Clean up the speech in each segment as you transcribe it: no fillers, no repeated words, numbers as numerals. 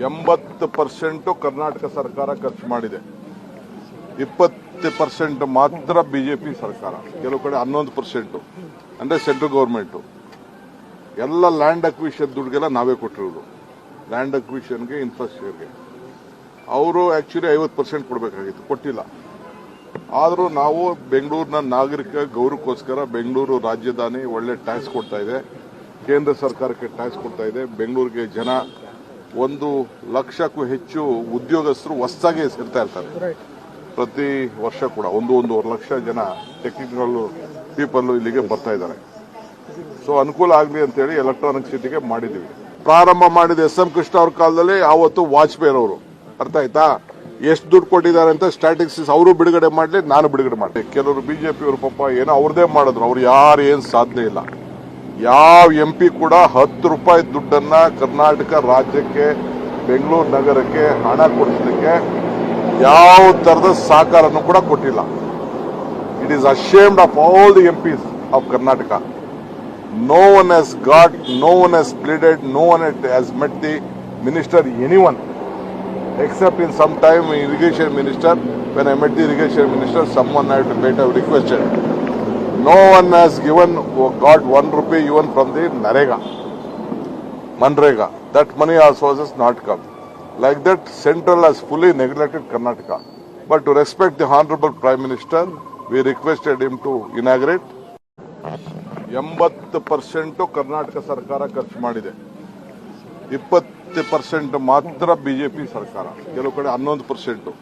80% ಕರ್ನಾಟಕ ಸರ್ಕಾರ ಖರ್ಚು ಮಾಡಿದೆ. 20% ಮಾತ್ರ ಬಿಜೆಪಿ ಸರ್ಕಾರ, ಕೆಲವು ಕಡೆ 11% ಅಂದ್ರೆ ಸೆಂಟ್ರಲ್ ಗವರ್ಮೆಂಟ್. ಎಲ್ಲ ಲ್ಯಾಂಡ್ ಅಕ್ವಿಷನ್ ದುಡ್ಡುಗೆಲ್ಲ ನಾವೇ ಕೊಟ್ಟಿರೋದು. ಲ್ಯಾಂಡ್ ಅಕ್ವಿಷನ್ಗೆ, ಇನ್ಫ್ರಾಸ್ಟ್ರಕ್ಚರ್ಗೆ. ಅವರು ಆಕ್ಚುಲಿ 50% ಕೊಡಬೇಕಾಗಿತ್ತು, ಕೊಟ್ಟಿಲ್ಲ. ಆದರೂ ನಾವು ಬೆಂಗಳೂರಿನ ನಾಗರಿಕ ಗೌರವಕ್ಕೋಸ್ಕರ ಬೆಂಗಳೂರು ರಾಜಧಾನಿ ಒಳ್ಳೆ ಟ್ಯಾಕ್ಸ್ ಕೊಡ್ತಾ ಇದೆ, ಕೇಂದ್ರ ಸರ್ಕಾರಕ್ಕೆ ಟ್ಯಾಕ್ಸ್ ಕೊಡ್ತಾ ಇದೆ. ಬೆಂಗಳೂರಿಗೆ ಜನ 1 ಲಕ್ಷಕ್ಕೂ ಹೆಚ್ಚು ಉದ್ಯೋಗಸ್ಥರು ಹೊಸದಾಗಿ ಸೇರ್ತಾ ಇರ್ತಾರೆ. ಪ್ರತಿ ವರ್ಷ ಕೂಡ 1-1.5 ಲಕ್ಷ ಜನ ಟೆಕ್ನಿಕಲ್ ಪೀಪಲ್ ಇಲ್ಲಿಗೆ ಬರ್ತಾ ಇದ್ದಾರೆ. ಸೊ ಅನುಕೂಲ ಆಗಲಿ ಅಂತೇಳಿ ಎಲೆಕ್ಟ್ರಾನಿಕ್ ಸಿಟಿಗೆ ಮಾಡಿದ್ದೀವಿ. ಪ್ರಾರಂಭ ಮಾಡಿದ SM ಕೃಷ್ಣ ಅವ್ರ ಕಾಲದಲ್ಲಿ ಆವತ್ತು ವಾಜಪೇಯಿ ಅವರು, ಅರ್ಥ ಆಯ್ತಾ, ಎಷ್ಟು ದುಡ್ಡು ಕೊಟ್ಟಿದ್ದಾರೆ ಅಂತ ಸ್ಟ್ಯಾಟಿಸ್ಟಿಕ್ಸ್ ಅವರು ಬಿಡುಗಡೆ ಮಾಡಲಿ, ನಾನು ಬಿಡುಗಡೆ ಮಾಡಿ. ಕೆಲವರು ಬಿಜೆಪಿ ಅವರು ಪಾಪ ಏನೋ ಅವ್ರದೇ ಮಾಡಿದ್ರು, ಅವ್ರು ಯಾರು ಏನು ಸಾಧನೆ ಇಲ್ಲ. ಯಾವ MP ಕೂಡ 10 ರೂಪಾಯಿ ದುಡ್ಡನ್ನ ಕರ್ನಾಟಕ ರಾಜ್ಯಕ್ಕೆ, ಬೆಂಗಳೂರು ನಗರಕ್ಕೆ ಹಣ ಕೊಡಿಸಲಿಕ್ಕೆ ಯಾವ ತರದ ಸಹಕಾರನೂ ಕೂಡ ಕೊಟ್ಟಿಲ್ಲ. It is ashamed of all the MPs of Karnataka. No one has got, no one has pleaded, no one has met the minister, anyone, except in some time irrigation minister. When I met the irrigation minister, someone had better requested. No one has got 1 rupee even from the Manrega. That money also has not come. Like that, Central has fully neglected Karnataka. But to respect the Honorable Prime Minister, we requested him to inaugurate. 80% Karnataka ಸರ್ಕಾರ ಖರ್ಚು ಮಾಡಿದೆ. 20% ಮಾತ್ರ BJP ಸರ್ಕಾರ, ಕೆಲವು ಕಡೆ 11%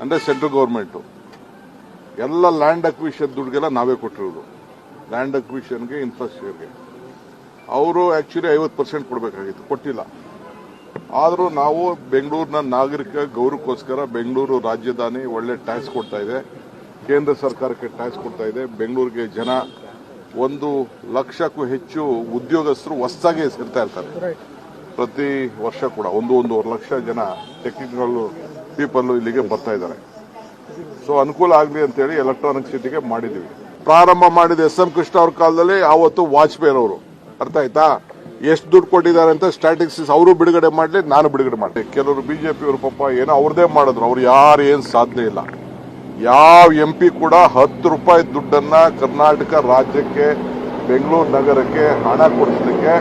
ಅಂದ್ರೆ central government. ಎಲ್ಲ land acquisition ದುಡ್ಡುಗೆಲ್ಲ ನಾವೇ ಕೊಟ್ಟಿರೋದು. ಲ್ಯಾಂಡ್ ಅಕ್ವಿಷನ್ಗೆ, ಇನ್ಫ್ರಾಸ್ಟ್ರಕ್ಚರ್ಗೆ. ಅವರು ಆಕ್ಚುಲಿ 50% ಕೊಡಬೇಕಾಗಿತ್ತು, ಕೊಟ್ಟಿಲ್ಲ. ಆದರೂ ನಾವು ಬೆಂಗಳೂರಿನ ನಾಗರಿಕ ಗೌರವಕ್ಕೋಸ್ಕರ ಬೆಂಗಳೂರು ರಾಜಧಾನಿ ಒಳ್ಳೆ ಟ್ಯಾಕ್ಸ್ ಕೊಡ್ತಾ ಇದೆ, ಕೇಂದ್ರ ಸರ್ಕಾರಕ್ಕೆ ಟ್ಯಾಕ್ಸ್ ಕೊಡ್ತಾ ಇದೆ. ಬೆಂಗಳೂರಿಗೆ ಜನ 1 ಲಕ್ಷಕ್ಕೂ ಹೆಚ್ಚು ಉದ್ಯೋಗಸ್ಥರು ಹೊಸದಾಗಿ ಸೇರ್ತಾ ಇರ್ತಾರೆ. ಪ್ರತಿ ವರ್ಷ ಕೂಡ 1-1.5 ಲಕ್ಷ ಜನ ಟೆಕ್ನಿಕಲ್ ಪೀಪಲ್ ಇಲ್ಲಿಗೆ ಬರ್ತಾ ಇದ್ದಾರೆ. ಸೊ ಅನುಕೂಲ ಆಗಲಿ ಅಂತೇಳಿ ಎಲೆಕ್ಟ್ರಾನಿಕ್ ಸಿಟಿಗೆ ಮಾಡಿದ್ದೀವಿ. ಪ್ರಾರಂಭ ಮಾಡಿದ SM ಕೃಷ್ಣ ಅವ್ರ ಕಾಲದಲ್ಲಿ ಆವತ್ತು ವಾಜಪೇಯಿ ಅವರು, ಅರ್ಥ ಆಯ್ತಾ, ಎಷ್ಟು ದುಡ್ಡು ಕೊಟ್ಟಿದ್ದಾರೆ ಅಂತ ಸ್ಟ್ಯಾಟಿಸ್ಟಿಕ್ಸ್ ಅವರು ಬಿಡುಗಡೆ ಮಾಡಲಿ, ನಾನು ಬಿಡುಗಡೆ ಮಾಡಿ. ಕೆಲವರು ಬಿಜೆಪಿ ಅವರು ಪಾಪ ಏನೋ ಅವ್ರದೇ ಮಾಡಿದ್ರು, ಅವ್ರು ಯಾರು ಏನು ಸಾಧನೆ ಇಲ್ಲ. ಯಾವ MP ಕೂಡ 10 ರೂಪಾಯಿ ದುಡ್ಡನ್ನ ಕರ್ನಾಟಕ ರಾಜ್ಯಕ್ಕೆ, ಬೆಂಗಳೂರು ನಗರಕ್ಕೆ ಹಣ ಕೊಡಿಸಲಿಕ್ಕೆ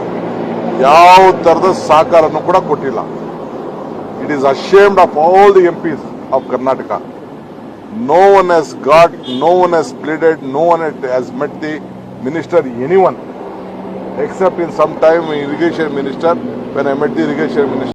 ಯಾವ ತರದ ಸಹಕಾರನೂ ಕೂಡ ಕೊಟ್ಟಿಲ್ಲ. It is ashamed of all the MPs of Karnataka. No one has got, no one has pleaded, no one has met the minister, anyone, except in some time irrigation minister. When I met the irrigation minister,